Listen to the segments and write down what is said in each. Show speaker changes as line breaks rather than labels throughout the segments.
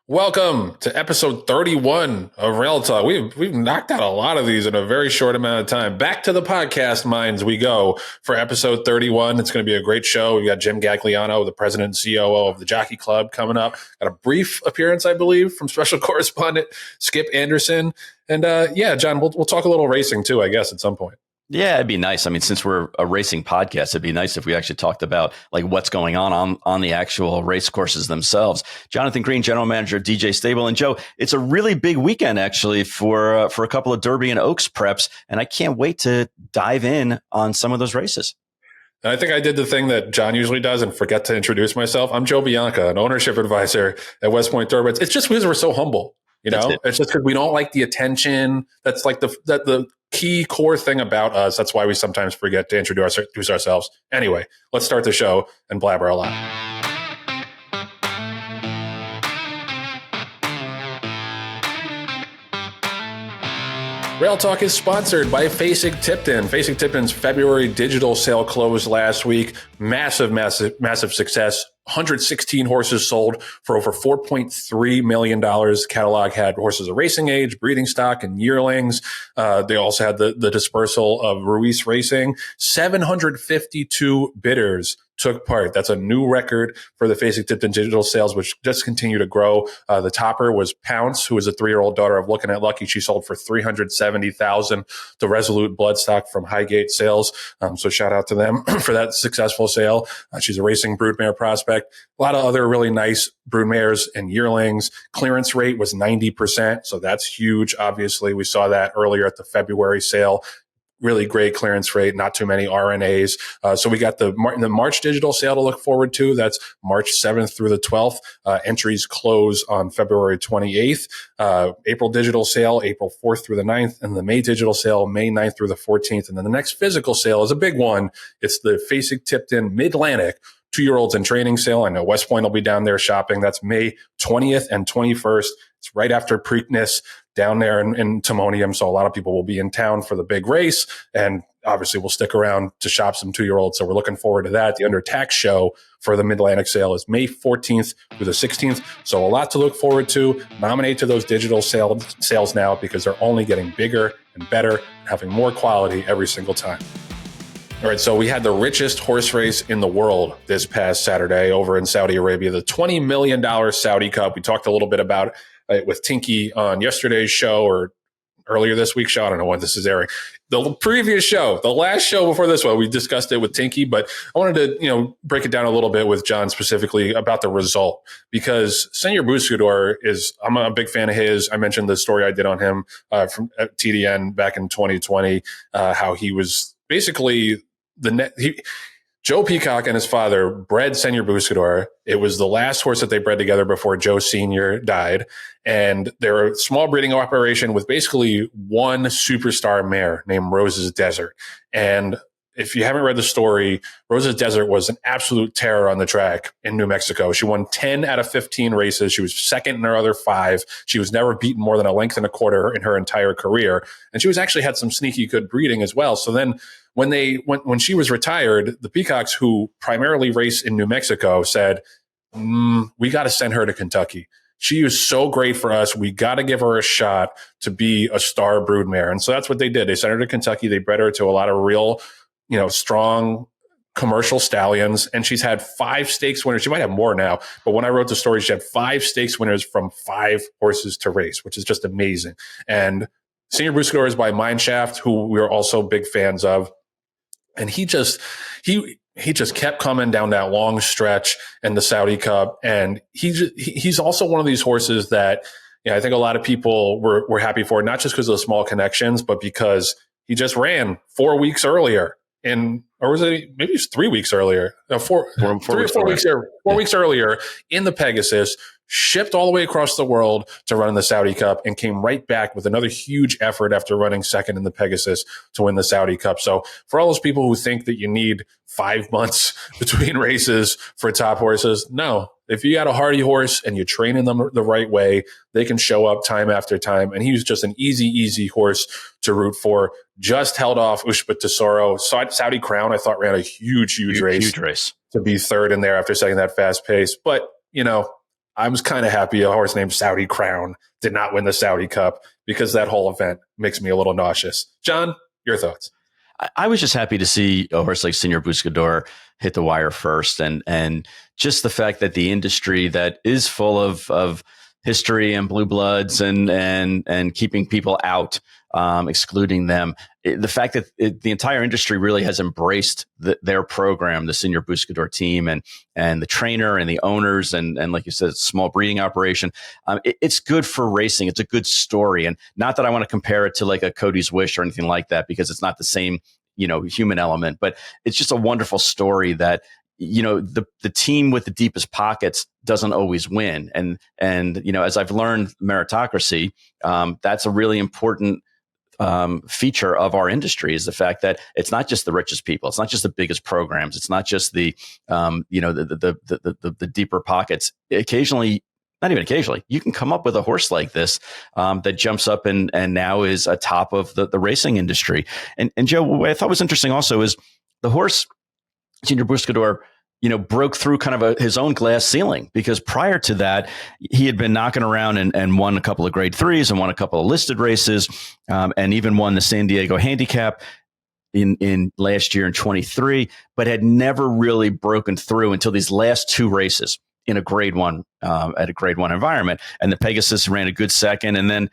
Welcome to episode 31 of Rail Talk. We've knocked out a lot of these in a very short amount of time. Back to the podcast minds we go for episode 31. It's going to be a great show. We've got Jim Gagliano, the president and COO of the Jockey Club, coming up. Got a brief appearance, I believe, from special correspondent Skip Anderson. And John, we'll talk a little racing too, I guess, at some point.
Yeah, it'd be nice. I mean, since we're a racing podcast, it'd be nice if we actually talked about like what's going on the actual race courses themselves. Jonathan Green, general manager, DJ Stable, and Joe. It's a really big weekend actually for a couple of Derby and Oaks preps, and I can't wait to dive in on some of those races.
And I think I did the thing that John usually does and forget to introduce myself. I'm Joe Bianca, an ownership advisor at West Point Thoroughbreds. It's just because we're so humble. It's just because we don't like the attention. That's like the key core thing about us. That's why we sometimes forget to introduce ourselves. Anyway, let's start the show and blabber a lot. Rail Talk is sponsored by Fasig-Tipton. Fasig-Tipton's February digital sale closed last week. Massive success. 116 horses sold for over $4.3 million. Catalog had horses of racing age, breeding stock, and yearlings. They also had the dispersal of Ruiz Racing. 752 bidders took part. That's a new record for the Fasig-Tipton digital sales, which just continue to grow. The topper was Pounce, who is a 3-year-old daughter of Looking at Lucky. She sold for $370,000. The Resolute bloodstock from Highgate Sales. So shout out to them for that successful sale. She's a racing broodmare prospect. A lot of other really nice broodmares and yearlings. Clearance rate was 90%. So that's huge. Obviously, we saw that earlier at the February sale. Really great clearance rate, not too many RNAs. So we got the March digital sale to look forward to. That's March 7th through the 12th. Entries close on February 28th. April digital sale, April 4th through the 9th. And the May digital sale, May 9th through the 14th. And then the next physical sale is a big one. It's the Fasig-Tipton Mid-Atlantic 2-year-olds in training sale. I know West Point will be down there shopping. That's May 20th and 21st. It's right after Preakness down there in Timonium. So a lot of people will be in town for the big race. And obviously we'll stick around to shop some 2-year-olds. So we're looking forward to that. The Under Tax show for the Mid-Atlantic sale is May 14th through the 16th. So a lot to look forward to. Nominate to those digital sales now because they're only getting bigger and better and having more quality every single time. All right, so we had the richest horse race in the world this past Saturday over in Saudi Arabia, the $20 million Saudi Cup. We talked a little bit about it with Tinky on yesterday's show or earlier this week's show. I don't know when this is airing. The previous show, the last show before this one, we discussed it with Tinky, but I wanted to, break it down a little bit with John specifically about the result because Senor Buscador I'm a big fan of his. I mentioned the story I did on him from at TDN back in 2020, how he was basically Joe Peacock and his father bred Senor Buscador. It was the last horse that they bred together before Joe Sr. died. And they're a small breeding operation with basically one superstar mare named Rose's Desert. And if you haven't read the story, Rose's Desert was an absolute terror on the track in New Mexico. She won 10 out of 15 races. She was second in her other 5. She was never beaten more than a length and a quarter in her entire career. And she was actually had some sneaky good breeding as well. So then when she was retired, the Peacocks, who primarily race in New Mexico, said, we got to send her to Kentucky. She is so great for us. We got to give her a shot to be a star broodmare. And so that's what they did. They sent her to Kentucky. They bred her to a lot of real, strong commercial stallions. And she's had 5 stakes winners. She might have more now. But when I wrote the story, she had 5 stakes winners from 5 horses to race, which is just amazing. And Senor Buscador is by Mineshaft, who we are also big fans of. And he just kept coming down that long stretch in the Saudi Cup. And he's also one of these horses that, I think a lot of people were happy for, not just because of the small connections, but because he just ran 4 weeks earlier. Or was it maybe it's 3 weeks earlier? 4 weeks earlier in the Pegasus, shipped all the way across the world to run in the Saudi Cup and came right back with another huge effort after running second in the Pegasus to win the Saudi Cup. So for all those people who think that you need 5 months between races for top horses, no. If you got a hardy horse and you're training them the right way, they can show up time after time. And he was just an easy horse to root for. Just held off Ushba Tesoro. Saudi Crown, I thought, ran a huge race.
Huge race.
To be third in there after setting that fast pace. But, I was kind of happy a horse named Saudi Crown did not win the Saudi Cup, because that whole event makes me a little nauseous. John, your thoughts?
I was just happy to see a horse like Senior Buscador hit the wire first, and just the fact that the industry that is full of history and blue bloods and keeping people out, excluding them. The fact that the entire industry really has embraced their program, the Senior Buscador team, and the trainer and the owners, and like you said, small breeding operation. It's good for racing. It's a good story, and not that I want to compare it to like a Cody's Wish or anything like that, because it's not the same, human element. But it's just a wonderful story that the team with the deepest pockets doesn't always win, and as I've learned meritocracy, that's a really important feature of our industry, is the fact that it's not just the richest people, it's not just the biggest programs, it's not just the deeper pockets. Occasionally, not even occasionally, you can come up with a horse like this that jumps up and now is atop of the racing industry. And Joe, what I thought was interesting also is the horse Senior Buscador, broke through kind of his own glass ceiling, because prior to that, he had been knocking around and won a couple of grade threes and won a couple of listed races, and even won the San Diego Handicap in last year in 23, but had never really broken through until these last two races in a grade one, at a grade one environment. And the Pegasus ran a good second. And then,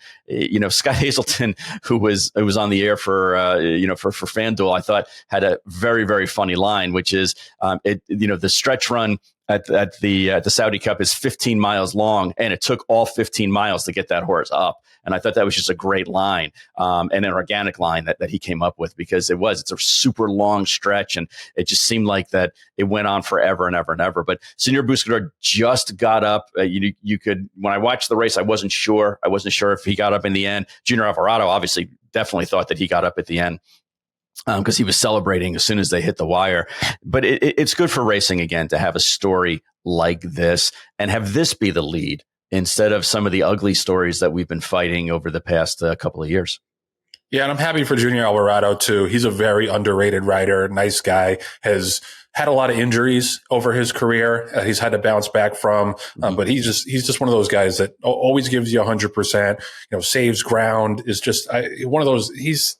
Scott Hazelton, who was on the air for FanDuel, I thought had a very, very funny line, which is, the stretch run at the Saudi Cup is 15 miles long, and it took all 15 miles to get that horse up. And I thought that was just a great line, and an organic line that he came up with, because it's a super long stretch, and it just seemed like that it went on forever and ever and ever. But Senior Buscador just got up. You could, when I watched the race, I wasn't sure if he got up in the end. Junior Alvarado obviously definitely thought that he got up at the end, because he was celebrating as soon as they hit the wire. But it's good for racing again to have a story like this and have this be the lead, instead of some of the ugly stories that we've been fighting over the past couple of years.
Yeah, and I'm happy for Junior Alvarado too. He's a very underrated rider, nice guy, has had a lot of injuries over his career. He's had to bounce back from, but he's just one of those guys that always gives you 100%, saves ground, is just one of those, he's,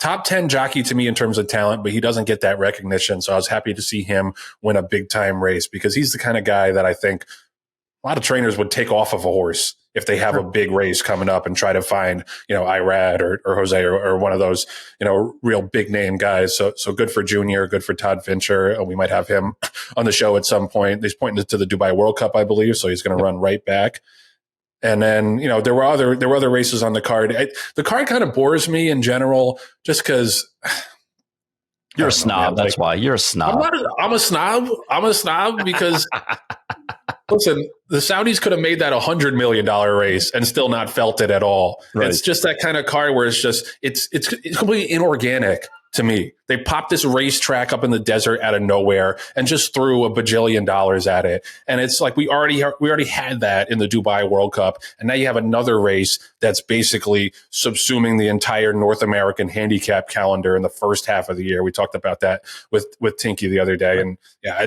top 10 jockey to me in terms of talent, but he doesn't get that recognition. So I was happy to see him win a big time race, because he's the kind of guy that I think a lot of trainers would take off of a horse if they have a big race coming up and try to find, Irad or Jose or one of those, real big name guys. So good for Junior, good for Todd Fincher. We might have him on the show at some point. He's pointing to the Dubai World Cup, I believe. So he's going to run right back. And then, there were other races on the card. The card kind of bores me in general, just because
you're a snob. That's why you're a snob.
I'm a snob. I'm a snob because listen, the Saudis could have made that $100 million race and still not felt it at all. Right. It's just that kind of card where it's completely inorganic to me. They popped this racetrack up in the desert out of nowhere and just threw a bajillion dollars at it. And it's like we already had that in the Dubai World Cup, and now you have another race that's basically subsuming the entire North American handicap calendar in the first half of the year. We talked about that with Tinky the other day, and yeah,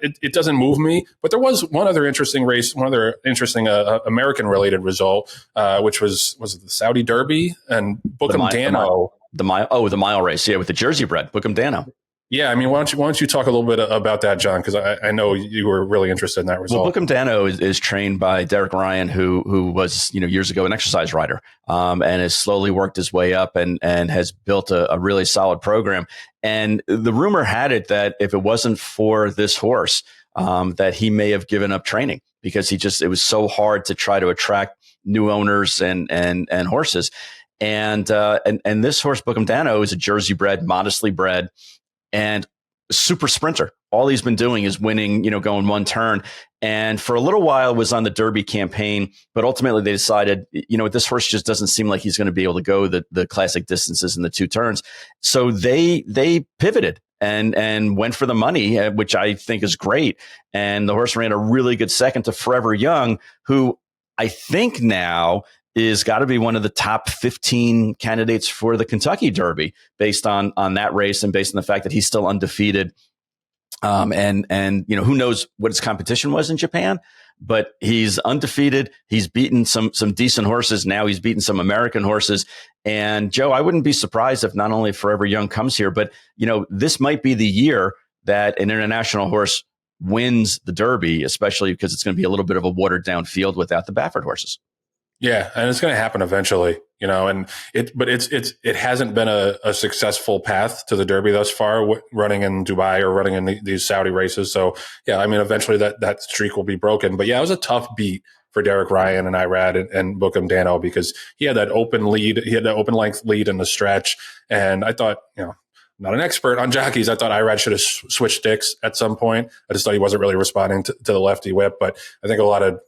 it doesn't move me. But there was one other interesting race, one other interesting American related result, which was it the Saudi Derby and Bookham Dano.
The mile race, yeah, with the Jersey bred Bookham Dano.
Yeah, I mean, why don't you talk a little bit about that, John? Because I know you were really interested in that result.
Well, Bookham Dano is trained by Derek Ryan, who was years ago an exercise rider, and has slowly worked his way up and has built a really solid program. And the rumor had it that if it wasn't for this horse, that he may have given up training, because it was so hard to try to attract new owners and horses. And this horse, Bookham Dano, is a Jersey bred, modestly bred, and super sprinter. All he's been doing is winning, going one turn. And for a little while was on the Derby campaign, but ultimately they decided, this horse just doesn't seem like he's going to be able to go the classic distances in the two turns. So they pivoted and went for the money, which I think is great. And the horse ran a really good second to Forever Young, who I think now is got to be one of the top 15 candidates for the Kentucky Derby, based on that race and based on the fact that he's still undefeated. And who knows what his competition was in Japan, but he's undefeated. He's beaten some decent horses. Now he's beaten some American horses. And Joe, I wouldn't be surprised if not only Forever Young comes here, but this might be the year that an international horse wins the Derby, especially because it's going to be a little bit of a watered down field without the Baffert horses.
Yeah, and it's going to happen eventually, and it hasn't been a successful path to the Derby thus far, running in Dubai or running in these Saudi races. So yeah, I mean, eventually that streak will be broken. But yeah, it was a tough beat for Derek Ryan and Irad and Bookham Dano, because he had that open lead, he had that open length lead in the stretch, and I thought, not an expert on jockeys, I thought Irad should have switched sticks at some point. I just thought he wasn't really responding to the lefty whip, but I think a lot of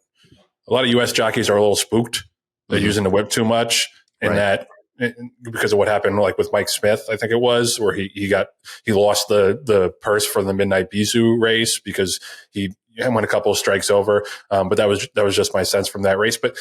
U.S. jockeys are a little spooked. They're using the whip too much, and that because of what happened, like with Mike Smith, I think it was, where he lost the purse for the Midnight Bisou race because he went a couple of strikes over. But that was just my sense from that race. But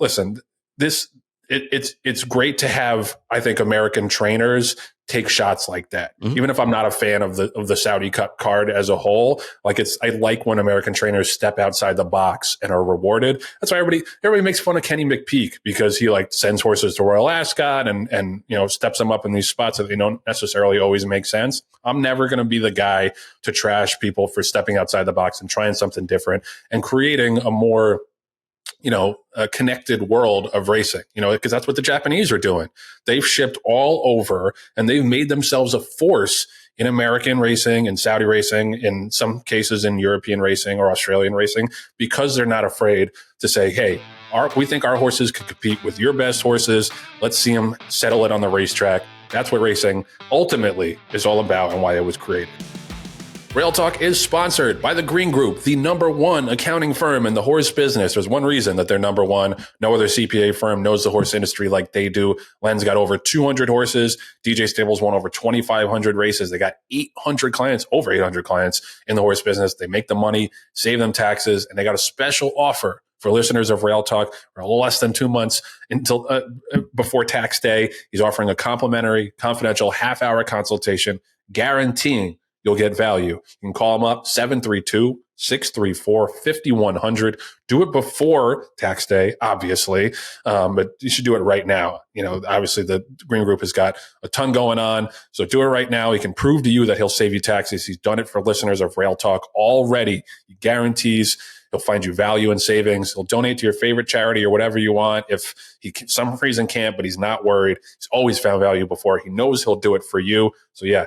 listen, it's great to have, I think, American trainers take shots like that. Mm-hmm. Even if I'm not a fan of the Saudi Cup card as a whole, I like when American trainers step outside the box and are rewarded. That's why everybody makes fun of Kenny McPeak, because he sends horses to Royal Ascot and steps them up in these spots that they don't necessarily always make sense. I'm never going to be the guy to trash people for stepping outside the box and trying something different and creating a more a connected world of racing, because that's what the Japanese are doing. They've shipped all over and they've made themselves a force in American racing and Saudi racing, in some cases in European racing or Australian racing, because they're not afraid to say, hey, we think our horses can compete with your best horses. Let's see them settle it on the racetrack. That's what racing ultimately is all about and why it was created. Rail Talk is sponsored by the Green Group, the #1 accounting firm in the horse business. There's one reason that they're #1. No other CPA firm knows the horse industry like they do. Len's got over 200 horses. DJ Stable's won over 2,500 races. They got 800 clients, over 800 clients in the horse business. They make the money, save them taxes, and they got a special offer for listeners of Rail Talk for a little less than 2 months until before tax day. He's offering a complimentary, confidential half-hour consultation, guaranteeing you'll get value. You can call them up, 732-634-5100. Do it before tax day, obviously, but you should do it right now. Obviously the Green Group has got a ton going on, so do it right now. He can prove to you that he'll save you taxes. He's done it for listeners of Rail Talk already. He guarantees he'll find you value and savings. He'll donate to your favorite charity or whatever you want. If he some reason can't, but he's not worried. He's always found value before. He knows he'll do it for you. So yeah,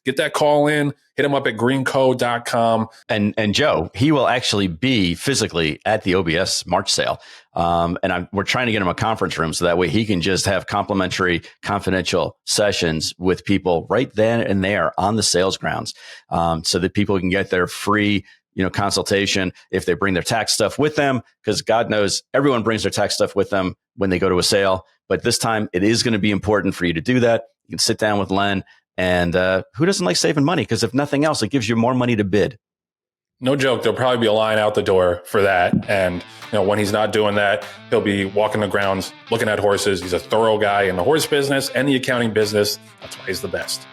Get that call in, hit him up at greenco.com.
And Joe, he will actually be physically at the OBS March sale. We're trying to get him a conference room so that way he can just have complimentary confidential sessions with people right then and there on the sales grounds, so that people can get their free consultation if they bring their tax stuff with them, because God knows everyone brings their tax stuff with them when they go to a sale. But this time it is going to be important for you to do that. You can sit down with Len. And who doesn't like saving money? Because if nothing else, it gives you more money to bid.
No joke. There'll probably be a line out the door for that. And when he's not doing that, he'll be walking the grounds, looking at horses. He's a thorough guy in the horse business and the accounting business. That's why he's the best.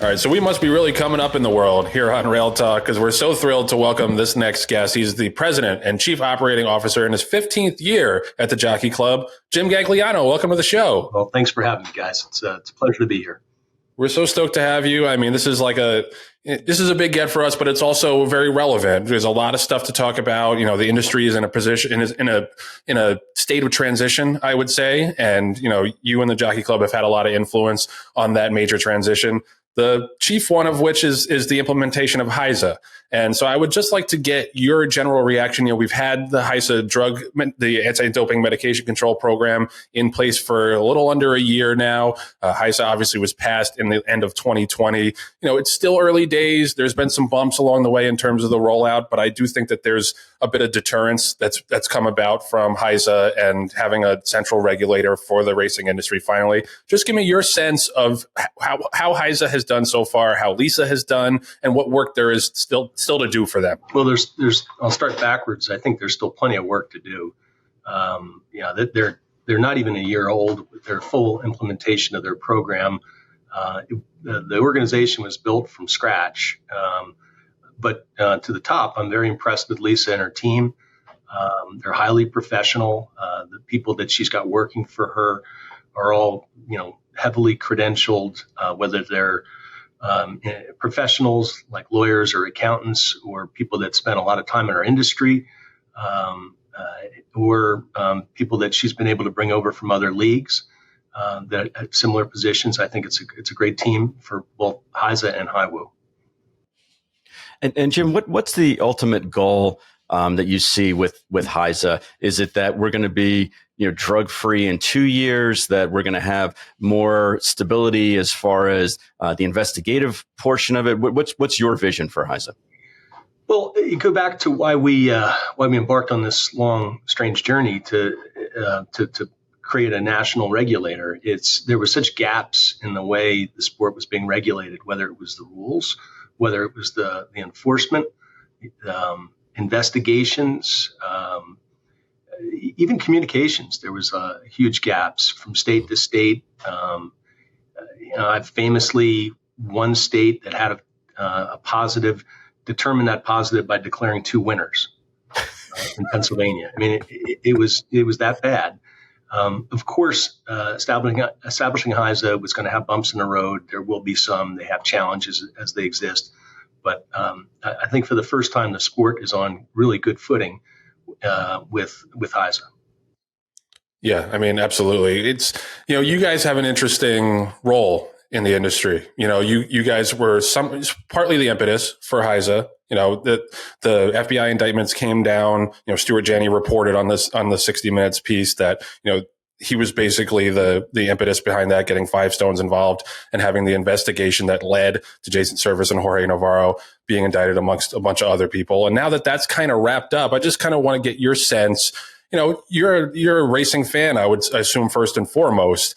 All right, so we must be really coming up in the world here on Rail Talk, because we're so thrilled to welcome this next guest. He's the president and chief operating officer in his 15th year at the Jockey Club. Jim Gagliano, welcome to the show.
Well, thanks for having me, guys. It's a pleasure to be here.
We're so stoked to have you. I mean, this is a big get for us, but it's also very relevant. There's a lot of stuff to talk about. The industry is in a position, in a state of transition, I would say. And, you and the Jockey Club have had a lot of influence on that major transition. The chief one of which is the implementation of HISA. And so I would just like to get your general reaction. We've had the HISA the anti-doping medication control program in place for a little under a year now. HISA obviously was passed in the end of 2020. It's still early days. There's been some bumps along the way in terms of the rollout, but I do think that there's a bit of deterrence that's come about from HISA and having a central regulator for the racing industry finally. Just give me your sense of how HISA has done so far, how Lisa has done, and what work there is still to do for them.
Well, there's. I'll start backwards. I think there's still plenty of work to do. They're not even a year old with their full implementation of their program. The organization was built from scratch But to the top, I'm very impressed with Lisa and her team. They're highly professional. The people that she's got working for her are all, heavily credentialed, whether they're professionals like lawyers or accountants, or people that spend a lot of time in our industry, or people that she's been able to bring over from other leagues that at similar positions. I think it's a great team for both HISA and HIWU.
And Jim, what's the ultimate goal that you see with HISA? Is it that we're going to be drug free in 2 years, that we're going to have more stability as far as the investigative portion of it? What's your vision for HISA?
Well, you go back to why we embarked on this long, strange journey to create a national regulator. There were such gaps in the way the sport was being regulated, whether it was the rules, whether it was the enforcement, investigations, even communications. There was huge gaps from state to state. I've famously one state that had a positive, determined that positive by declaring 2 winners in Pennsylvania. I mean, it was that bad. Of course, establishing HISA was going to have bumps in the road. There will be some. They have challenges as they exist. But I think for the first time, the sport is on really good footing with HISA.
Yeah, I mean, absolutely. It's, you guys have an interesting role in the industry. You guys were partly the impetus for HISA. The FBI indictments came down. Stuart Janney reported on the 60 Minutes piece that, he was basically the impetus behind that, getting Five Stones involved and having the investigation that led to Jason Servis and Jorge Navarro being indicted amongst a bunch of other people. And now that that's kind of wrapped up, I just kind of want to get your sense. You're a racing fan, I would assume, first and foremost.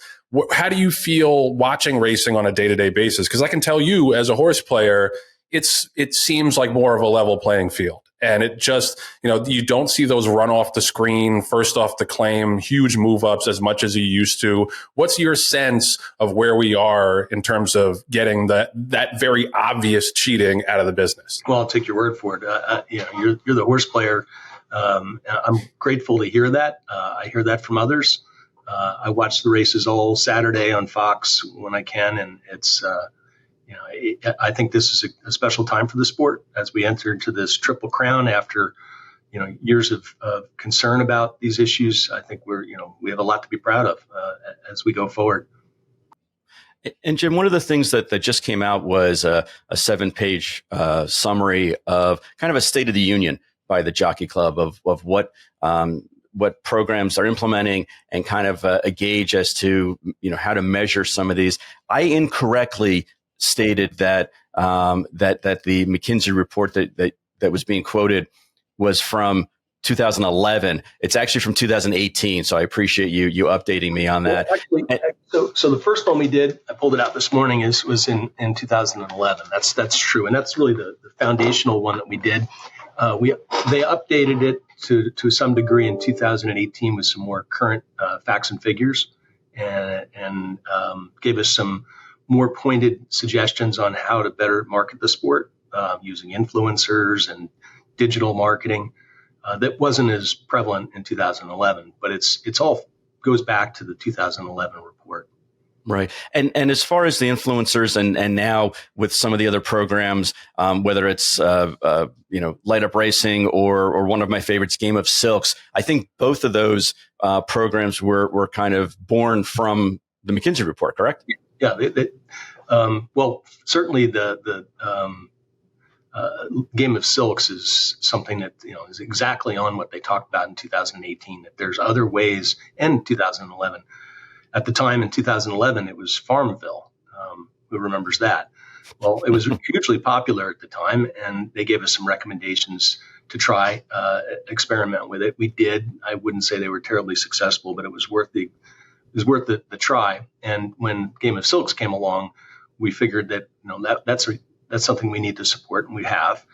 How do you feel watching racing on a day-to-day basis? Because I can tell you, as a horse player, it seems like more of a level playing field. And it just, you don't see those run off the screen, first off the claim, huge move ups as much as you used to. What's your sense of where we are in terms of getting that very obvious cheating out of the business?
Well, I'll take your word for it. You're the horse player. I'm grateful to hear that. I hear that from others. I watch the races all Saturday on Fox when I can, and it's I think this is a special time for the sport as we enter into this Triple Crown after years of concern about these issues. I think we have a lot to be proud of as we go forward.
And Jim, one of the things that just came out was a 7-page summary of kind of a State of the Union by the Jockey Club of what programs are implementing and kind of a gauge as to how to measure some of these. I incorrectly stated that the McKinsey report that was being quoted was from 2011. It's actually from 2018. So I appreciate you updating me on that.
Well, actually, so the first one we did, I pulled it out this morning, was in 2011. That's true, and that's really the foundational one that we did. They updated it to some degree in 2018 with some more current facts and figures, and gave us some more pointed suggestions on how to better market the sport using influencers and digital marketing. That wasn't as prevalent in 2011, but it's all goes back to the 2011 report.
Right. And as far as the influencers and now with some of the other programs, whether it's, Light Up Racing or one of my favorites, Game of Silks, I think both of those programs were kind of born from the McKinsey report, correct?
Yeah. Well, certainly the Game of Silks is something that is exactly on what they talked about in 2018. That there's other ways, and 2011. At the time in 2011, it was Farmville. Who remembers that? Well, it was hugely popular at the time, and they gave us some recommendations to try experiment with it. We did. I wouldn't say they were terribly successful, but it was worth the try. And when Game of Silks came along, we figured that that's something we need to support, and we have.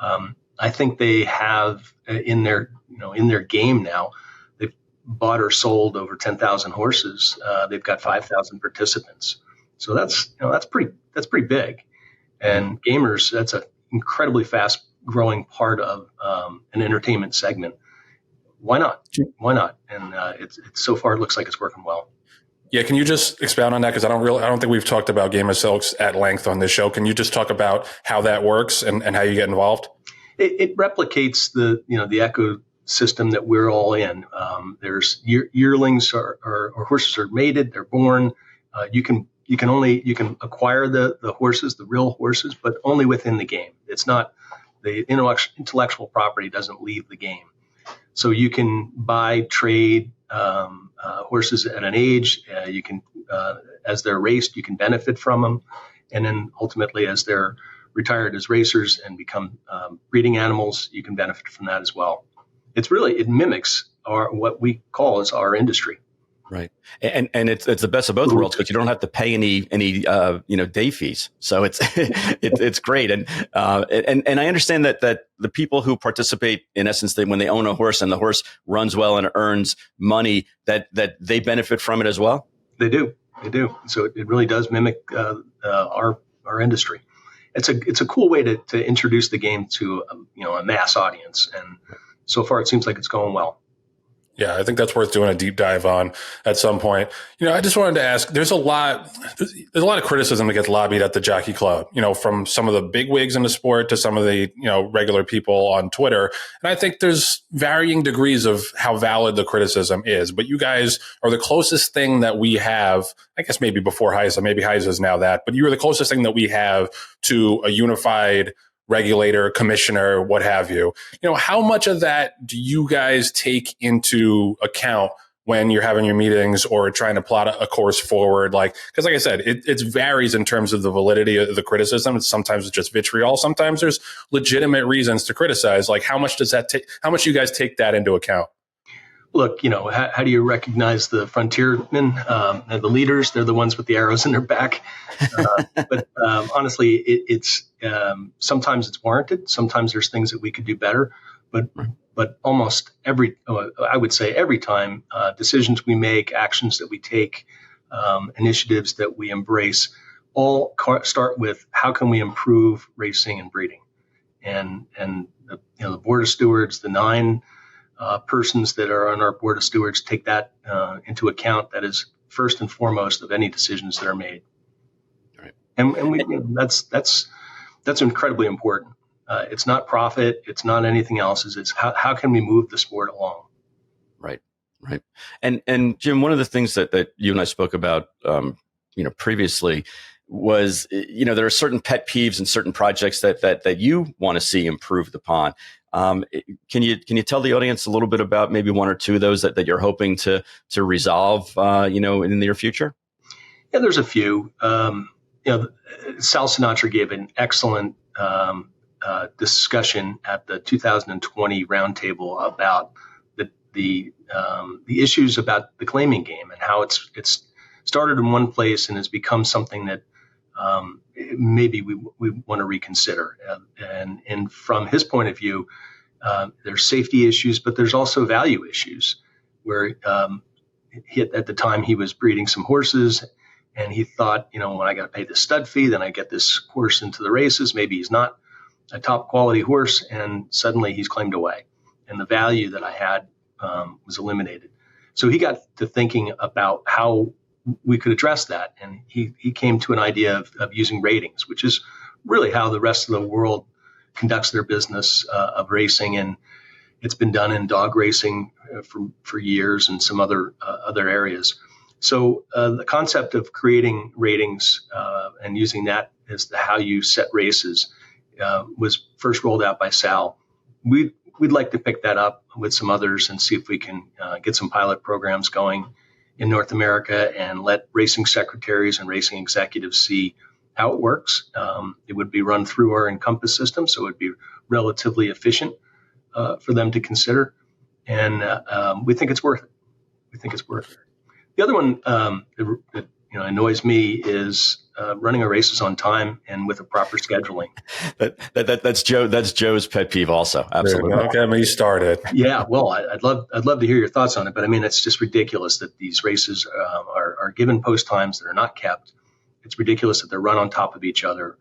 I think they have in their game now. They've bought or sold over 10,000 horses. They've got 5,000 participants. So that's pretty big. And gamers, that's a incredibly fast growing part of an entertainment segment. Why not? Why not? And it's so far it looks like it's working well.
Yeah, can you just expound on that? Because I don't think we've talked about Game of Silks at length on this show. Can you just talk about how that works and how you get involved?
It replicates the ecosystem that we're all in. There's yearlings or horses are mated, they're born. You can acquire the horses, the real horses, but only within the game. It's not the intellectual property doesn't leave the game. So you can buy, trade horses at an age. You can, as they're raced, you can benefit from them, and then ultimately, as they're retired as racers and become breeding animals, you can benefit from that as well. It mimics what we call as our industry.
Right, and it's the best of both worlds because you don't have to pay any day fees, so it's great, and I understand that the people who participate, in essence, when they own a horse and the horse runs well and earns money, that they benefit from it as well.
They do. So it really does mimic our industry. It's a cool way to introduce the game to a mass audience, and so far it seems like it's going well.
Yeah, I think that's worth doing a deep dive on at some point. I just wanted to ask, there's a lot of criticism that gets lobbied at the Jockey Club, from some of the big wigs in the sport to some of the, regular people on Twitter. And I think there's varying degrees of how valid the criticism is. But you guys are the closest thing that we have, I guess maybe before HISA, maybe HISA is now that, but you are the closest thing that we have to a unified regulator, commissioner, what have you. How much of that do you guys take into account when you're having your meetings or trying to plot a course forward? Because like I said, it varies in terms of the validity of the criticism. Sometimes it's just vitriol. Sometimes there's legitimate reasons to criticize. How much does that take? How much do you guys take that into account?
Look, how do you recognize the frontiermen and the leaders? They're the ones with the arrows in their back. But honestly, it's sometimes it's warranted. Sometimes there's things that we could do better. But almost I would say every time, decisions we make, actions that we take, initiatives that we embrace, all start with how can we improve racing and breeding, and the board of stewards, the 9 persons that are on our board of stewards take that into account. That is first and foremost of any decisions that are made. Right. And we, that's incredibly important. It's not profit. It's not anything else. It's how can we move the sport along?
Right. And Jim, one of the things that you and I spoke about, previously was, there are certain pet peeves and certain projects that you want to see improved upon. Can you tell the audience a little bit about maybe one or two of those that you're hoping to resolve, in the near future?
Yeah, there's a few. Sal Sinatra gave an excellent discussion at the 2020 roundtable about the issues about the claiming game and how it's started in one place and has become something that maybe we want to reconsider. And from his point of view, there's safety issues, but there's also value issues where at the time he was breeding some horses and he thought, when I got to pay the stud fee, then I get this horse into the races. Maybe he's not a top quality horse, and suddenly he's claimed away. And the value that I had was eliminated. So he got to thinking about how we could address that. And he came to an idea of using ratings, which is really how the rest of the world conducts their business of racing. And it's been done in dog racing for years and some other areas. So the concept of creating ratings and using that as how you set races was first rolled out by Sal. We'd like to pick that up with some others and see if we can get some pilot programs going in North America and let racing secretaries and racing executives see how it works. It would be run through our Encompass system, so it would be relatively efficient for them to consider. And we think it's worth it. The other one that annoys me is running our races on time and with a proper scheduling.
That's Joe's pet peeve also. Absolutely.
Okay, me started.
Yeah, well, I'd love to hear your thoughts on it, but I mean, it's just ridiculous that these races are given post times that are not kept. It's ridiculous that they're run on top of each other.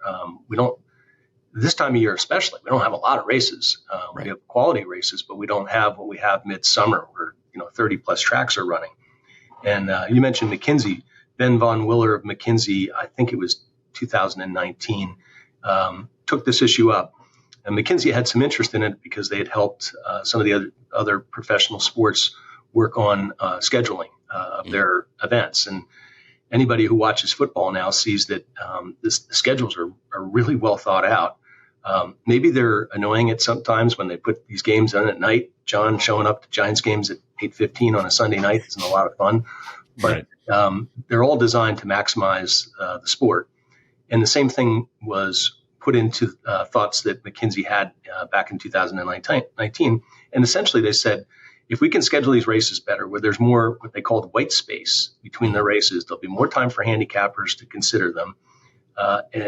this time of year especially, we don't have a lot of races.
Right.
We have quality races, but we don't have what we have midsummer where 30 plus tracks are running. And you mentioned McKinsey. Ben Von Willer of McKinsey, I think it was 2019, took this issue up. And McKinsey had some interest in it because they had helped some of the other professional sports work on scheduling of their events. And anybody who watches football now sees that the schedules are really well thought out. Maybe they're annoying at sometimes when they put these games on at night. John showing up to Giants games at 8:15 on a Sunday night isn't a lot of fun. But they're all designed to maximize the sport. And the same thing was put into thoughts that McKinsey had back in 2019. And essentially they said, if we can schedule these races better, where there's more what they call the white space between the races, there'll be more time for handicappers to consider them.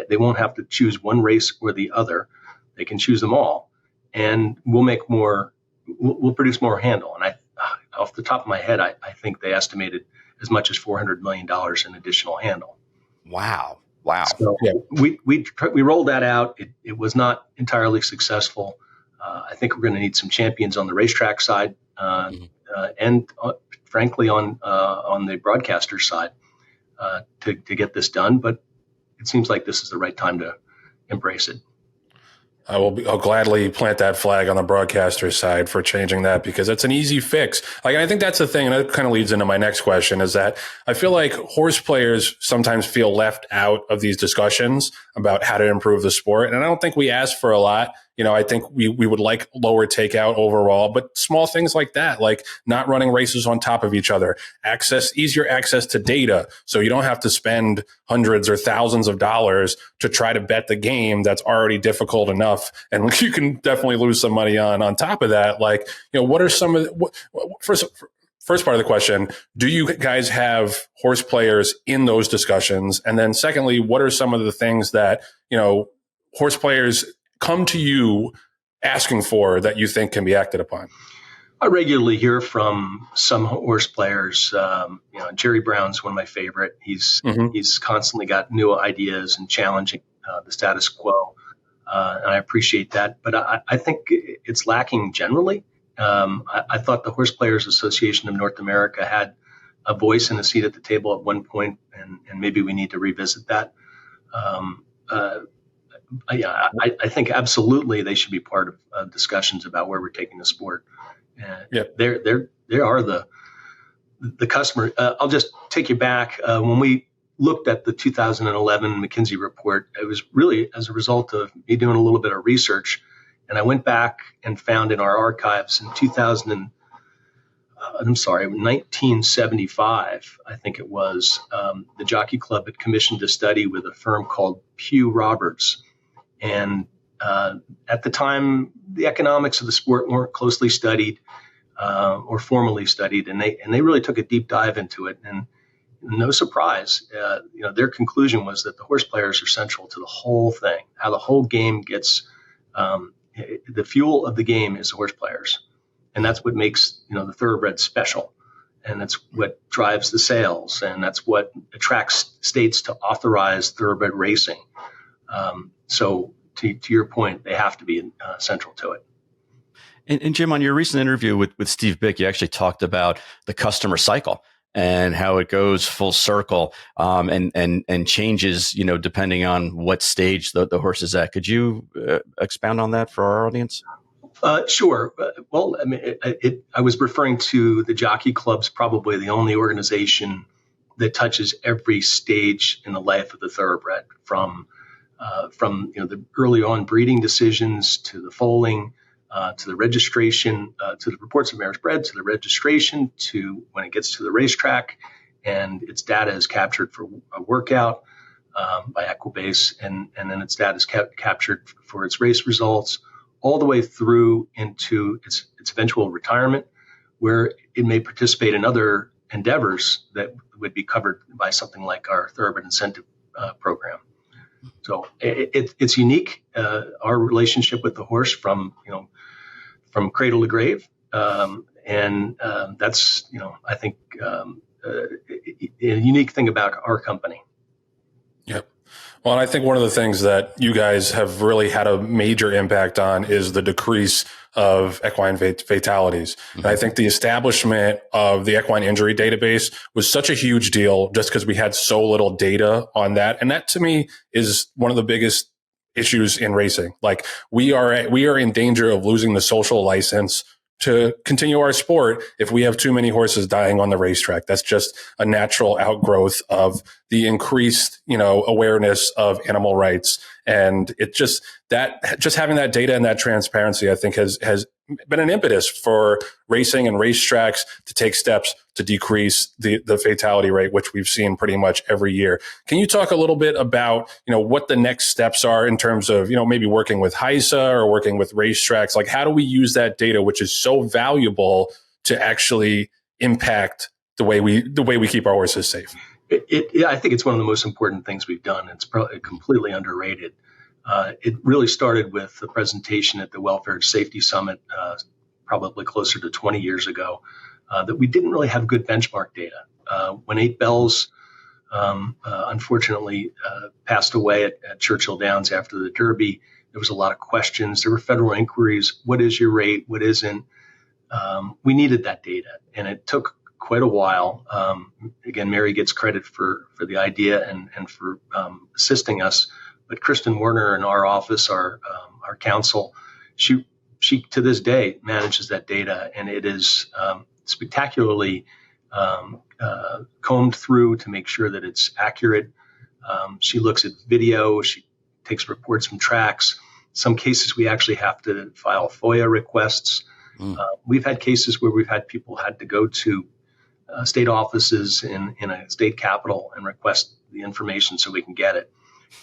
They won't have to choose one race or the other. They can choose them all. And we'll produce more handle. And off the top of my head, I think they estimated as much as $400 million in additional handle.
Wow.
So we rolled that out. It was not entirely successful. I think we're going to need some champions on the racetrack side and frankly on the broadcaster side to get this done. But it seems like this is the right time to embrace it.
I'll gladly plant that flag on the broadcaster side for changing that because it's an easy fix. Like, I think that's the thing. And that kind of leads into my next question is that I feel like horse players sometimes feel left out of these discussions about how to improve the sport. And I don't think we ask for a lot. I think we would like lower takeout overall, but small things like that, like not running races on top of each other, easier access to data. So you don't have to spend hundreds or thousands of dollars to try to bet the game that's already difficult enough. And you can definitely lose some money on top of that. Like, what are some of first part of the question, do you guys have horse players in those discussions? And then secondly, what are some of the things that, horse players come to you asking for that you think can be acted upon?
I regularly hear from some horse players. Jerry Brown's one of my favorite. He's constantly got new ideas and challenging the status quo. And I appreciate that. But I think it's lacking generally. I thought the Horse Players Association of North America had a voice and a seat at the table at one point, and maybe we need to revisit that. I think absolutely they should be part of discussions about where we're taking the sport. They are the customer. I'll just take you back. When we looked at the 2011 McKinsey report, it was really as a result of me doing a little bit of research. And I went back and found in our archives in 1975, I think it was, the Jockey Club had commissioned a study with a firm called Pew Roberts. And at the time, the economics of the sport weren't closely studied or formally studied, and they really took a deep dive into it. And no surprise, their conclusion was that the horse players are central to the whole thing. How the whole game gets the fuel of the game is the horse players, and that's what makes the thoroughbred special, and that's what drives the sales, and that's what attracts states to authorize thoroughbred racing. So to your point, they have to be central to it.
And Jim, on your recent interview with Steve Bick, you actually talked about the customer cycle and how it goes full circle and changes, depending on what stage the horse is at. Could you expound on that for our audience?
Sure. Well, I mean, I was referring to the Jockey Club's probably the only organization that touches every stage in the life of the thoroughbred, from the early on breeding decisions to the foaling, to the registration, to the reports of mares bred, to the registration, to when it gets to the racetrack, and its data is captured for a workout by Equibase, and then its data is captured for its race results, all the way through into its eventual retirement, where it may participate in other endeavors that would be covered by something like our Thoroughbred Incentive Program. So it's unique, our relationship with the horse from cradle to grave. And that's, I think a unique thing about our company.
Yep. Well, and I think one of the things that you guys have really had a major impact on is the decrease of equine fatalities. Mm-hmm. And I think the establishment of the equine injury database was such a huge deal just because we had so little data on that. And that to me is one of the biggest issues in racing. Like we are in danger of losing the social license to continue our sport if we have too many horses dying on the racetrack. That's just a natural outgrowth of the increased, awareness of animal rights. And it just having that data and that transparency, I think has been an impetus for racing and racetracks to take steps to decrease the fatality rate, which we've seen pretty much every year. Can you talk a little bit about, what the next steps are in terms of, maybe working with HISA or working with racetracks? Like, how do we use that data, which is so valuable, to actually impact the way we keep our horses safe?
I think it's one of the most important things we've done. It's probably completely underrated. It really started with the presentation at the Welfare Safety Summit, probably closer to 20 years ago, that we didn't really have good benchmark data. When 8 Bells, unfortunately, passed away at Churchill Downs after the Derby, there was a lot of questions. There were federal inquiries. What is your rate? What isn't? We needed that data, and it took quite a while. Again, Mary gets credit for the idea and for assisting us. But Kristen Werner in our office, our counsel, she to this day manages that data, and it is spectacularly combed through to make sure that it's accurate. She looks at video. She takes reports from tracks. Some cases we actually have to file FOIA requests. We've had cases where we've had people had to go to state offices in a state capital and request the information so we can get it.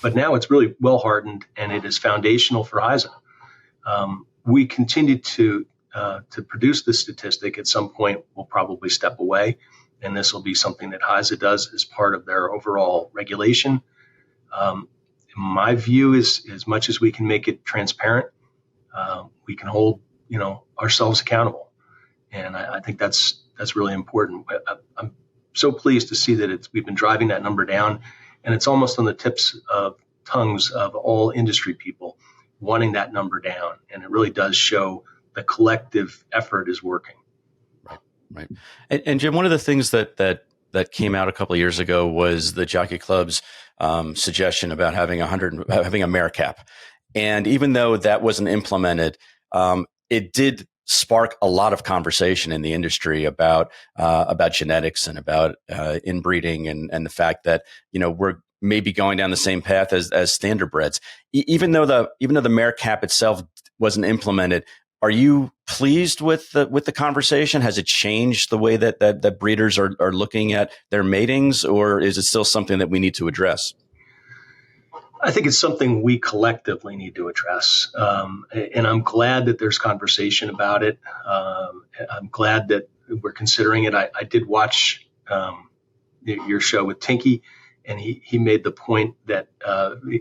But now it's really well hardened, and it is foundational for HISA. We continue to produce this statistic. At some point, we'll probably step away, and this will be something that HISA does as part of their overall regulation. My view is, as much as we can make it transparent, we can hold ourselves accountable, and I think that's really important. I'm so pleased to see that we've been driving that number down, and it's almost on the tips of tongues of all industry people wanting that number down. And it really does show the collective effort is working.
Right. And Jim, one of the things that came out a couple of years ago was the Jockey Club's suggestion about having a mare cap. And even though that wasn't implemented, it did spark a lot of conversation in the industry about genetics and about inbreeding and the fact that we're maybe going down the same path as standardbreds. Even though the mare cap itself wasn't implemented, are you pleased with the conversation? Has it changed the way that breeders are looking at their matings, or is it still something that we need to address?
I think it's something we collectively need to address. And I'm glad that there's conversation about it. I'm glad that we're considering it. I did watch your show with Tinky, and he made the point that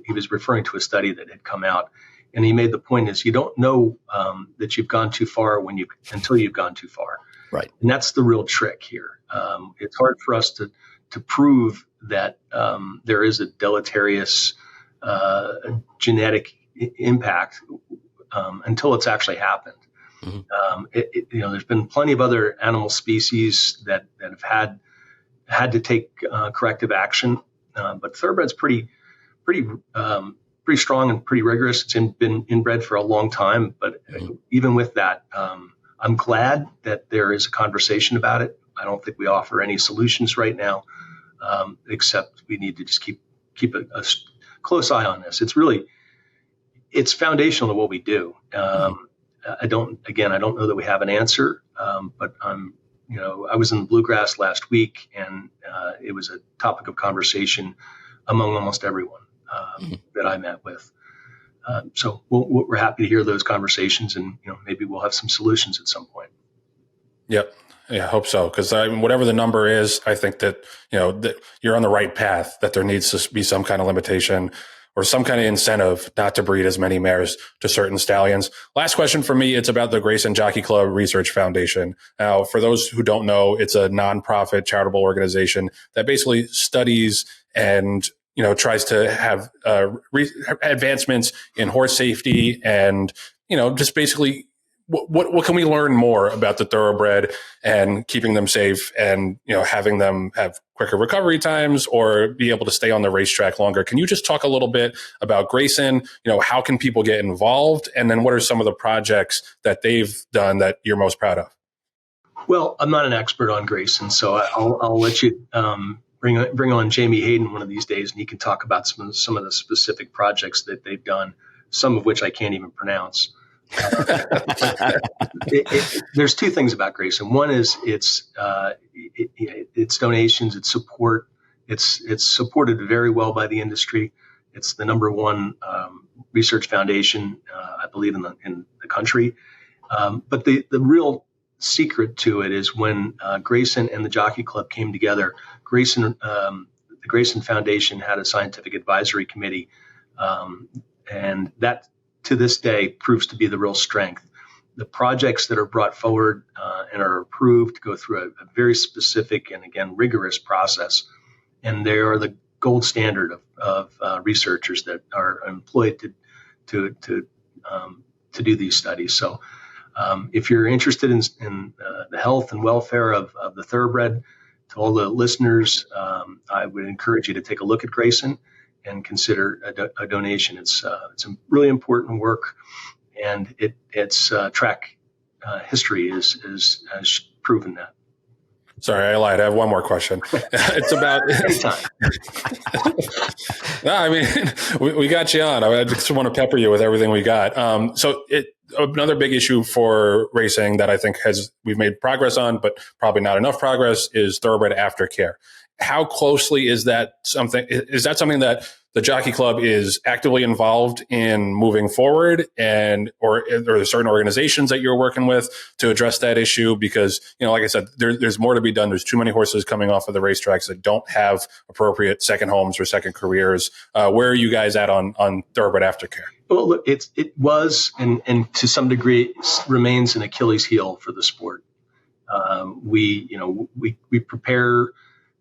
he was referring to a study that had come out. And he made the point is you don't know that you've gone too far until you've gone too far.
Right.
And that's the real trick here. It's hard for us to prove that there is a deleterious genetic impact until it's actually happened. Mm-hmm. There's been plenty of other animal species that have had to take corrective action, but thoroughbred's pretty strong and pretty rigorous. It's been inbred for a long time, but even with that, I'm glad that there is a conversation about it. I don't think we offer any solutions right now, except we need to just keep a close eye on this. It's foundational to what we do. I don't know that we have an answer, but I was in the bluegrass last week, and it was a topic of conversation among almost everyone that I met with. So we're happy to hear those conversations, and maybe we'll have some solutions at some point.
Yep. Yeah, I hope so. Because whatever the number is, I think that that you're on the right path. That there needs to be some kind of limitation or some kind of incentive not to breed as many mares to certain stallions. Last question for me, it's about the Grayson Jockey Club Research Foundation. Now, for those who don't know, it's a nonprofit charitable organization that basically studies and tries to have advancements in horse safety and, just basically what can we learn more about the thoroughbred and keeping them safe and, having them have quicker recovery times or be able to stay on the racetrack longer. Can you just talk a little bit about Grayson? How can people get involved? And then what are some of the projects that they've done that you're most proud of?
Well, I'm not an expert on Grayson, so I'll let you bring on Jamie Hayden one of these days, and he can talk about some of the specific projects that they've done, some of which I can't even pronounce. There's two things about Grayson. One is it's donations, it's support. It's supported very well by the industry. It's the number one research foundation, I believe, in the country. But the real secret to it is when Grayson and the Jockey Club came together. The Grayson Foundation had a scientific advisory committee, and that to this day proves to be the real strength. The projects that are brought forward and are approved go through a very specific and, again, rigorous process, and they are the gold standard of researchers that are employed to do these studies. So if you're interested in the health and welfare of the thoroughbred, to all the listeners, I would encourage you to take a look at Grayson and consider a donation. It's a really important work, and its track history has proven that.
Sorry, I lied. I have one more question. It's about
anytime.
No, I mean, we got you on. I just want to pepper you with everything we got. So another big issue for racing that I think we've made progress on, but probably not enough progress, is thoroughbred aftercare. How closely is that something? Is that something that the Jockey Club is actively involved in moving forward, or are there certain organizations that you're working with to address that issue? Because, like I said, there's more to be done. There's too many horses coming off of the racetracks that don't have appropriate second homes or second careers. Where are you guys at on thoroughbred aftercare?
Well, look, it was and to some degree remains an Achilles heel for the sport. We prepare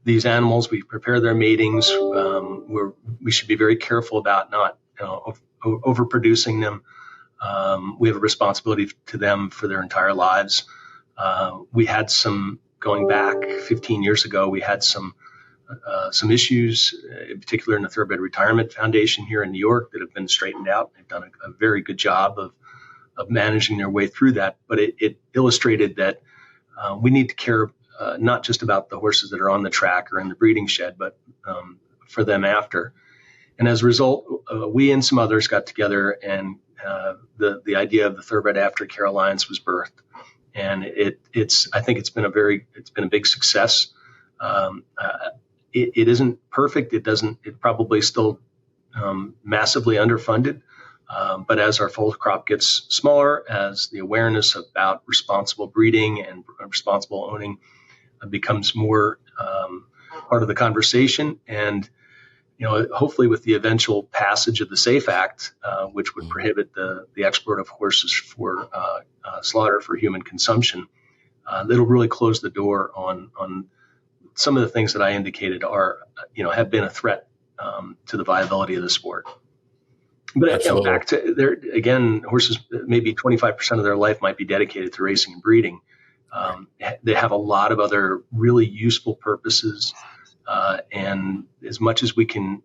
these animals, we prepare their matings. We should be very careful about not overproducing them. We have a responsibility to them for their entire lives. We had going back 15 years ago, we had some issues, in particular in the Thoroughbred Retirement Foundation here in New York, that have been straightened out. They've done a very good job of managing their way through that. But it illustrated that we need to care not just about the horses that are on the track or in the breeding shed, but for them after. And as a result, we and some others got together, and the idea of the Thoroughbred Aftercare Alliance was birthed. And I think it's been a big success. It isn't perfect. It probably still massively underfunded. But as our foal crop gets smaller, as the awareness about responsible breeding and responsible owning becomes more part of the conversation, and hopefully with the eventual passage of the SAFE Act, which would prohibit the export of horses for slaughter for human consumption, it'll really close the door on some of the things that I indicated have been a threat to the viability of the sport. But back to there again, horses, maybe 25% of their life might be dedicated to racing and breeding. They have a lot of other really useful purposes, and as much as we can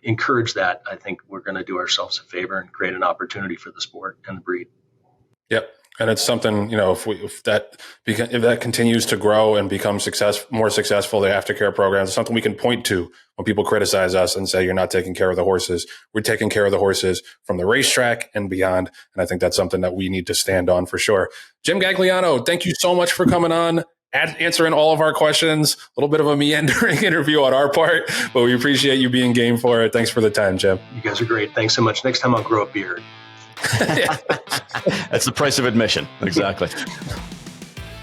encourage that, I think we're going to do ourselves a favor and create an opportunity for the sport and the breed.
Yep. And it's something, if that continues to grow and become more successful, the aftercare programs, it's something we can point to when people criticize us and say, you're not taking care of the horses. We're taking care of the horses from the racetrack and beyond. And I think that's something that we need to stand on for sure. Jim Gagliano, thank you so much for coming on, answering all of our questions. A little bit of a meandering interview on our part, but we appreciate you being game for it. Thanks for the time, Jim.
You guys are great. Thanks so much. Next time I'll grow a beard.
That's the price of admission. Exactly.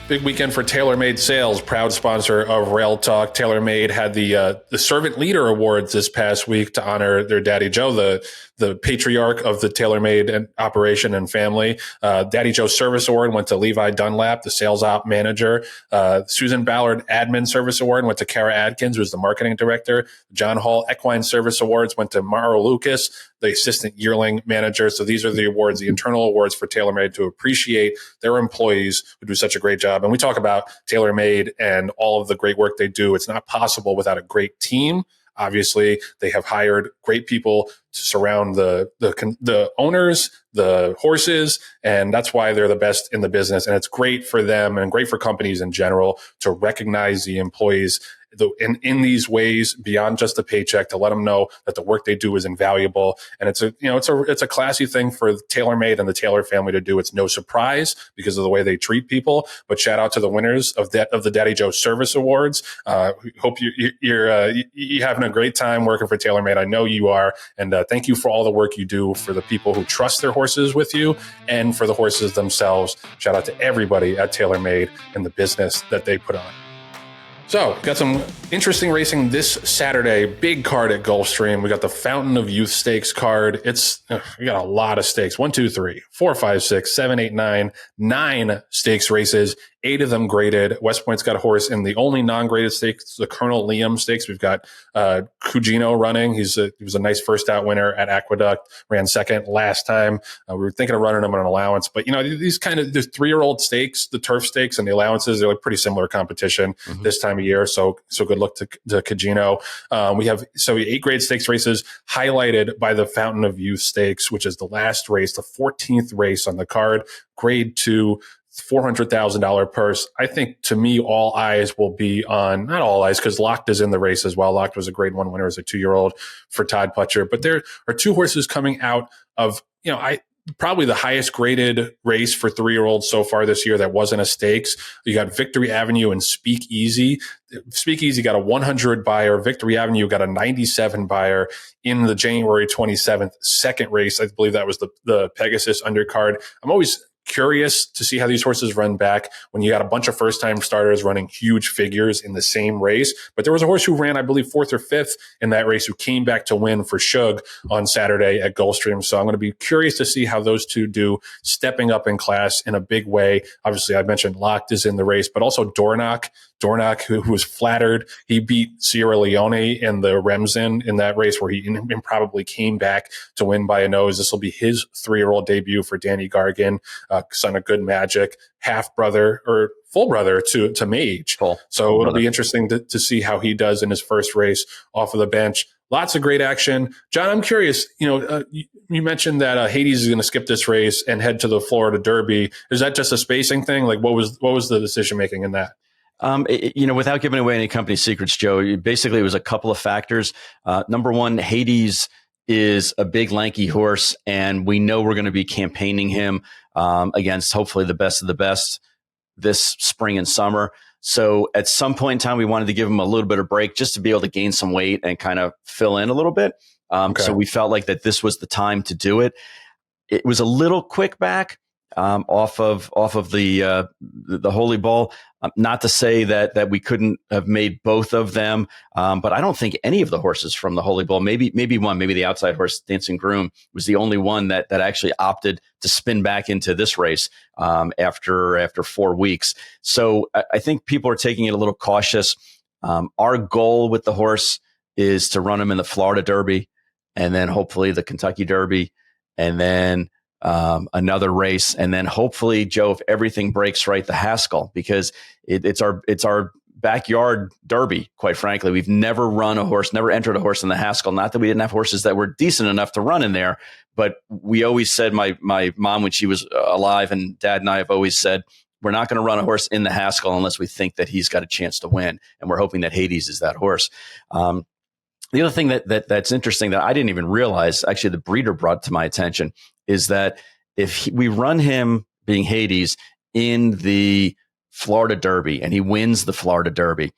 Big weekend for TaylorMade Sales, proud sponsor of Rail Talk. TaylorMade had the Servant Leader Awards this past week to honor their daddy Joe, the the patriarch of the TaylorMade and operation and family. Daddy Joe Service Award went to Levi Dunlap, the sales op manager. Susan Ballard Admin Service Award went to Kara Adkins, who was the marketing director. John Hall Equine Service Awards went to Mara Lucas, the assistant yearling manager. So these are the awards, the internal awards for TaylorMade to appreciate their employees who do such a great job. And we talk about TaylorMade and all of the great work they do. It's not possible without a great team. Obviously, they have hired great people to surround the owners, the horses, and that's why they're the best in the business. And it's great for them and great for companies in general to recognize the employees in these ways beyond just the paycheck, to let them know that the work they do is invaluable. And it's a classy thing for TaylorMade and the Taylor family to do. It's no surprise because of the way they treat people. But shout out to the winners of the Daddy Joe Service Awards. Hope you're having a great time working for TaylorMade. I know you are. And thank you for all the work you do for the people who trust their horses with you and for the horses themselves. Shout out to everybody at TaylorMade and the business that they put on. So, got some interesting racing this Saturday. Big card at Gulfstream. We got the Fountain of Youth Stakes card. We got a lot of stakes. 1, 2, 3, 4, 5, 6, 7, 8, 9. 9 stakes races. 8 of them graded. West Point's got a horse in the only non-graded stakes, the Colonel Liam Stakes. We've got Cugino running. He was a nice first out winner at Aqueduct. Ran second last time. We were thinking of running him on an allowance, but these kind of the 3-year-old stakes, the turf stakes, and the allowances, they're like pretty similar competition this time of year. So good luck to Cugino. We have 8 grade stakes races highlighted by the Fountain of Youth Stakes, which is the last race, the 14th race on the card. Grade 2. $400,000 purse. I think, to me, all eyes will be on, not all eyes, because Locked is in the race as well. Locked was a grade 1 winner as a 2-year-old for Todd Pletcher. But there are 2 horses coming out of, probably the highest graded race for 3-year-olds so far this year that wasn't a stakes. You got Victory Avenue and Speak Easy. Speak Easy got a 100 buyer. Victory Avenue got a 97 buyer in the January 27th second race. I believe that was the Pegasus undercard. I'm always curious to see how these horses run back when you got a bunch of first-time starters running huge figures in the same race. But there was a horse who ran, I believe, 4th or 5th in that race who came back to win for Shug on Saturday at Gulfstream. So I'm going to be curious to see how those two do, stepping up in class in a big way. Obviously, I mentioned Locked is in the race, but also Dornock, who was flattered. He beat Sierra Leone in the Remsen in that race where he improbably came back to win by a nose. This will be his 3-year-old debut for Danny Gargan, son of Good Magic, half brother or full brother to Mage. So it'll be interesting to see how he does in his first race off of the bench. Lots of great action. John, I'm curious, you mentioned that Hades is going to skip this race and head to the Florida Derby. Is that just a spacing thing? Like, what was the decision making in that?
Without giving away any company secrets, Joe, basically it was a couple of factors. Number one, Hades is a big, lanky horse, and we know we're going to be campaigning him against hopefully the best of the best this spring and summer. So at some point in time, we wanted to give him a little bit of break just to be able to gain some weight and kind of fill in a little bit. So we felt like that this was the time to do it. It was a little quick back off of the Holy Bull. Not to say that we couldn't have made both of them, but I don't think any of the horses from the Holy Bull, maybe one, maybe the outside horse, Dancing Groom, was the only one that actually opted to spin back into this race after 4 weeks. So I think people are taking it a little cautious. Our goal with the horse is to run him in the Florida Derby, and then hopefully the Kentucky Derby, and then another race, and then hopefully, Joe, if everything breaks right, the Haskell, because it's our backyard derby. Quite frankly, we've never entered a horse in the Haskell. Not that we didn't have horses that were decent enough to run in there, but we always said, my mom, when she was alive, and Dad and I have always said, we're not going to run a horse in the Haskell unless we think that he's got a chance to win, and we're hoping that Hades is that horse. The other thing that's interesting that I didn't even realize, actually the breeder brought to my attention, is that if we run him, being Hades, in the Florida Derby and he wins the Florida Derby,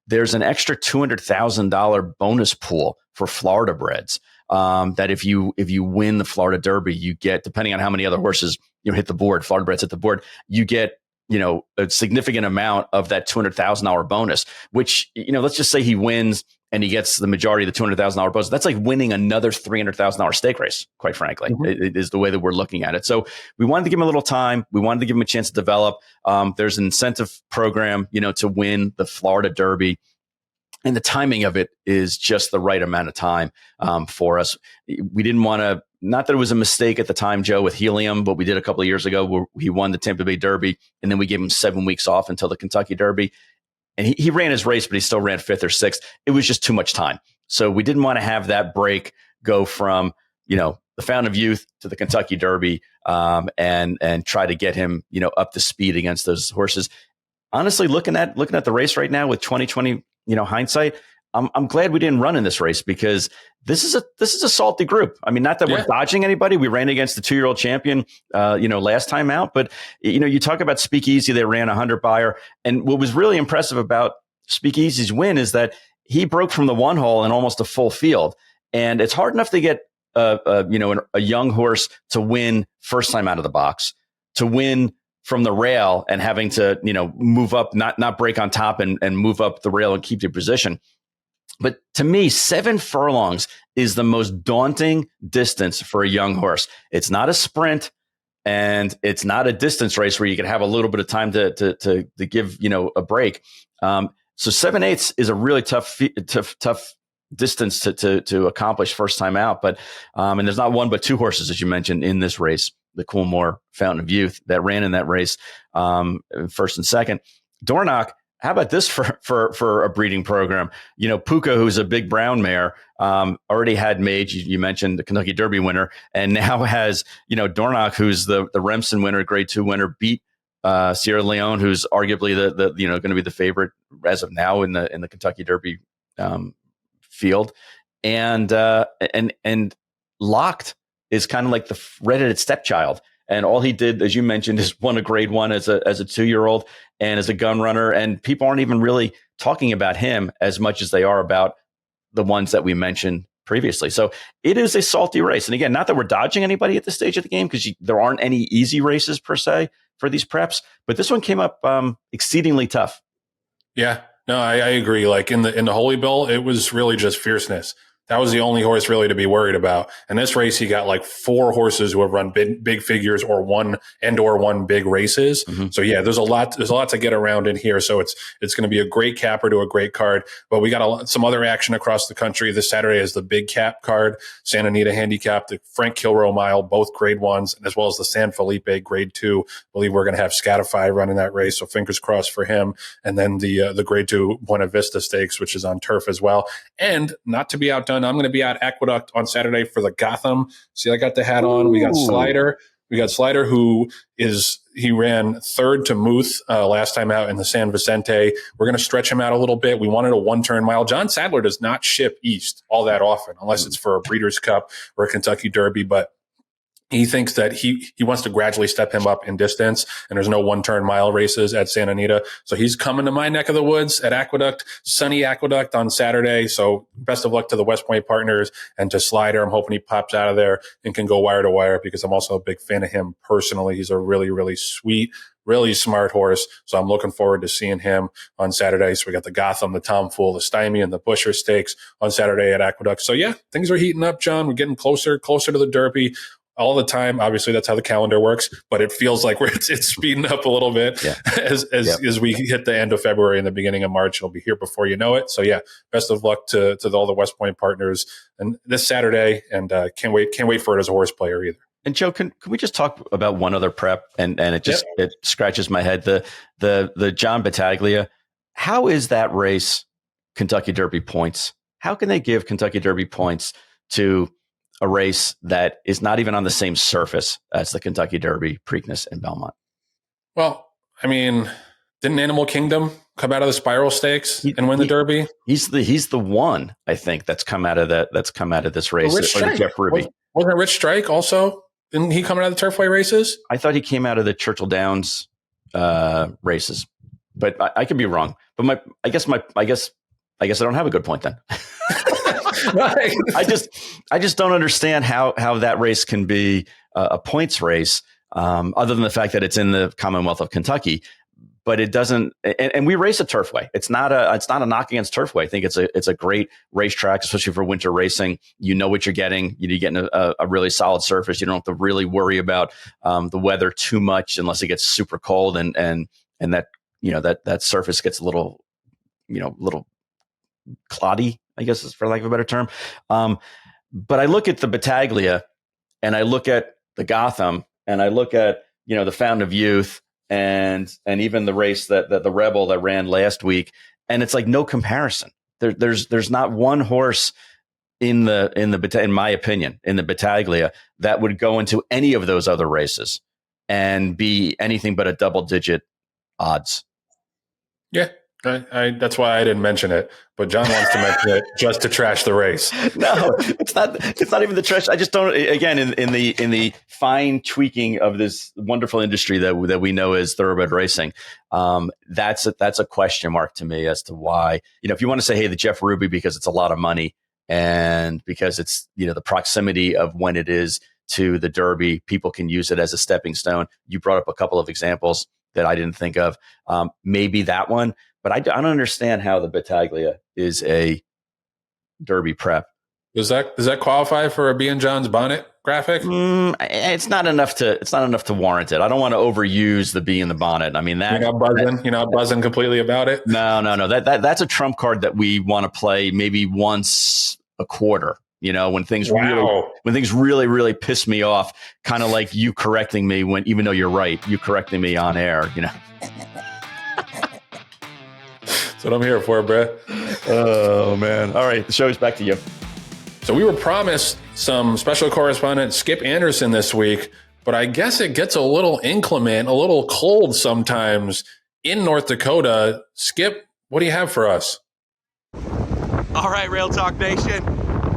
there's an extra $200,000 bonus pool for Florida breds. That if you win the Florida Derby, you get, depending on how many other horses hit the board, Florida breds hit the board, you get a significant amount of that $200,000 bonus, which, let's just say he wins and he gets the majority of the $200,000 bonus, that's like winning another $300,000 stake race, quite frankly. It is the way that we're looking at it. So we wanted to give him a little time. We wanted to give him a chance to develop. There's an incentive program, to win the Florida Derby. And the timing of it is just the right amount of time for us. We didn't want to, not that it was a mistake at the time, Joe, with Helium, but we did a couple of years ago where he won the Tampa Bay Derby, and then we gave him 7 weeks off until the Kentucky Derby. And he ran his race, but he still ran 5th or 6th. It was just too much time. So we didn't want to have that break go from, the Fountain of Youth to the Kentucky Derby and try to get him, up to speed against those horses. Honestly, looking at the race right now with 2020, hindsight, I'm glad we didn't run in this race because this is a salty group. I mean, not that we're dodging anybody. We ran against the 2-year-old champion, last time out. But you talk about Speakeasy. They ran 100 buyer, and what was really impressive about Speakeasy's win is that he broke from the 1 hole in almost a full field, and it's hard enough to get a young horse to win first time out of the box, to win from the rail and having to, move up, not break on top and move up the rail and keep your position. But to me, 7 furlongs is the most daunting distance for a young horse. It's not a sprint, and it's not a distance race where you can have a little bit of time to give, a break. So 7/8 is a really tough distance to accomplish first time out. But and there's not one but 2 horses, as you mentioned, in this race, the Coolmore Fountain of Youth, that ran in that race, first and second. Dornoch, how about this for a breeding program? Puka, who's a big brown mare, already had Mage. You mentioned the Kentucky Derby winner, and now has, Dornoch, who's the Remsen winner, Grade 2 winner, beat Sierra Leone, who's arguably the going to be the favorite as of now in the Kentucky Derby field, and Locked is kind of like the redheaded stepchild. And all he did, as you mentioned, is won a Grade 1 as a 2-year-old and as a gun runner. And people aren't even really talking about him as much as they are about the ones that we mentioned previously. So it is a salty race. And again, not that we're dodging anybody at this stage of the game, because there aren't any easy races per se for these preps, but this one came up exceedingly tough.
Yeah, no, I agree. Like in the Holy Bill, it was really just fierceness. That was the only horse really to be worried about. In this race, you got like 4 horses who have run big figures or won big races. Mm-hmm. So yeah, there's a lot to get around in here. So it's going to be a great capper to a great card. But we got some other action across the country. This Saturday is the big cap card, Santa Anita Handicap, the Frank Kilroe Mile, both Grade 1s, as well as the San Felipe Grade 2. I believe we're going to have Scatify running that race. So fingers crossed for him. And then the Grade 2 Buena Vista Stakes, which is on turf as well. And not to be outdone, I'm going to be at Aqueduct on Saturday for the Gotham. See, I got the hat on. We got Slider. Who he ran 3rd to Muth last time out in the San Vicente. We're going to stretch him out a little bit. We wanted a 1-turn mile. John Sadler does not ship east all that often, unless it's for a Breeders' Cup or a Kentucky Derby, but he thinks that he wants to gradually step him up in distance, and there's no 1-turn mile races at Santa Anita. So he's coming to my neck of the woods at Aqueduct, sunny Aqueduct on Saturday. So best of luck to the West Point partners and to Slider. I'm hoping he pops out of there and can go wire to wire, because I'm also a big fan of him personally. He's a really, really sweet, really smart horse. So I'm looking forward to seeing him on Saturday. So we got the Gotham, the Tom Fool, the Stymie, and the Busher Stakes on Saturday at Aqueduct. So yeah, things are heating up, John. We're getting closer to the Derby all the time. Obviously, that's how the calendar works, but it feels like it's speeding up a little bit as we hit the end of February and the beginning of March. It'll be here before you know it. So yeah, best of luck to all the West Point partners and this Saturday, and can't wait for it as a horse player either.
And Joe, can we just talk about one other prep? And it just it scratches my head. The John Battaglia. How is that race Kentucky Derby points? How can they give Kentucky Derby points to a race that is not even on the same surface as the Kentucky Derby, Preakness, and Belmont?
Well, I mean, didn't Animal Kingdom come out of the Spiral Stakes and win the Derby?
He's the one, I think, that's come out of this race.
Well, Rich Strike. Jeff Ruby. Wasn't Rich Strike also? Didn't he come out of the Turfway races?
I thought he came out of the Churchill Downs races, but I could be wrong. But I guess I don't have a good point then.
Right.
I just don't understand how that race can be a points race, other than the fact that it's in the Commonwealth of Kentucky. but it doesn't. And we race a turfway. It's not a knock against turfway. I think it's a great racetrack, especially for winter racing. You know what you're getting. You're getting a really solid surface. You don't have to really worry about the weather too much unless it gets super cold and that that surface gets a little cloddy, I guess, is for lack of a better term. But I look at the Battaglia, and I look at the Gotham, and I look at the Fountain of Youth, and even the race that the Rebel that ran last week, and it's like no comparison. There's not one horse in my opinion, in the Battaglia that would go into any of those other races and be anything but a double-digit odds.
Yeah. That's why I didn't mention it, but John wants to mention it just to trash the race.
No, it's not even the trash. I just don't. Again, in the fine tweaking of this wonderful industry that we know is thoroughbred racing, that's a question mark to me as to why. If you want to say, hey, the Jeff Ruby because it's a lot of money and because it's the proximity of when it is to the Derby, people can use it as a stepping stone. You brought up a couple of examples that I didn't think of. Maybe that one. But I don't understand how the Battaglia is a Derby prep.
Does that qualify for a B and John's bonnet graphic?
It's not enough to warrant it. I don't want to overuse the bee in the bonnet. I mean, that
you're not buzzing completely about it.
No. That's a trump card that we want to play maybe once a quarter. When things really, really piss me off, kind of like you correcting me even though you're right, you correcting me on air.
That's what I'm here for, bro.
Oh, man. All right. The show is back to you.
So we were promised some special correspondent Skip Anderson this week, but I guess it gets a little inclement, a little cold sometimes in North Dakota. Skip, what do you have for us?
All right, Rail Talk Nation.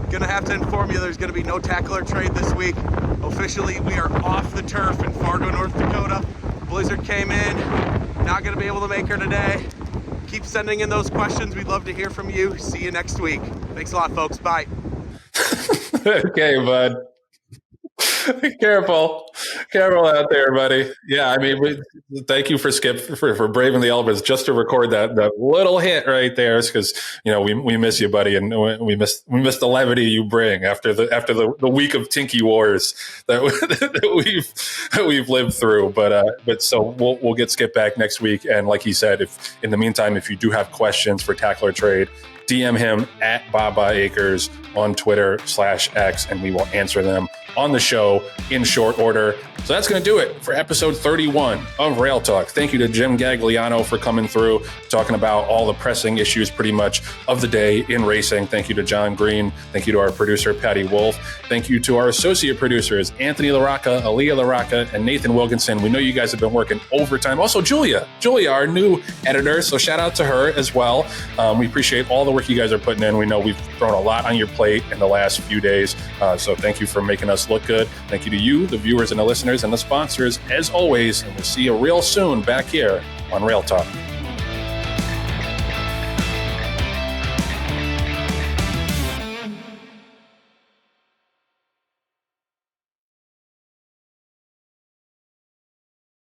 Gonna have to inform you there's gonna be no tackler trade this week. Officially, we are off the turf in Fargo, North Dakota. Blizzard came in. Not gonna be able to make her today. Keep sending in those questions. We'd love to hear from you. See you next week. Thanks a lot, folks. Bye.
Okay, bud. Careful out there, buddy. Yeah, I mean, thank you for Skip for braving the elements just to record that little hint right there, because we miss you, buddy, and we miss the levity you bring after the week of Tinky Wars that we've lived through. But so we'll get Skip back next week, and like he said, if in the meantime, if you do have questions for Tackler Trade, DM him at Baba Acres on Twitter/X, and we will answer them on the show in short order. So that's going to do it for episode 31 of Rail Talk. Thank you to Jim Gagliano for coming through, talking about all the pressing issues pretty much of the day in racing. Thank you to Jon Green. Thank you to our producer, Patty Wolf. Thank you to our associate producers, Anthony LaRocca, Aaliyah LaRocca, and Nathan Wilkinson. We know you guys have been working overtime. Also, Julia, our new editor. So shout out to her as well. We appreciate all the work you guys are putting in. We know we've thrown a lot on your plate in the last few days. So thank you for making us look good. Thank you to you, the viewers and the listeners and the sponsors, as always. And we'll see you real soon back here on Rail Talk.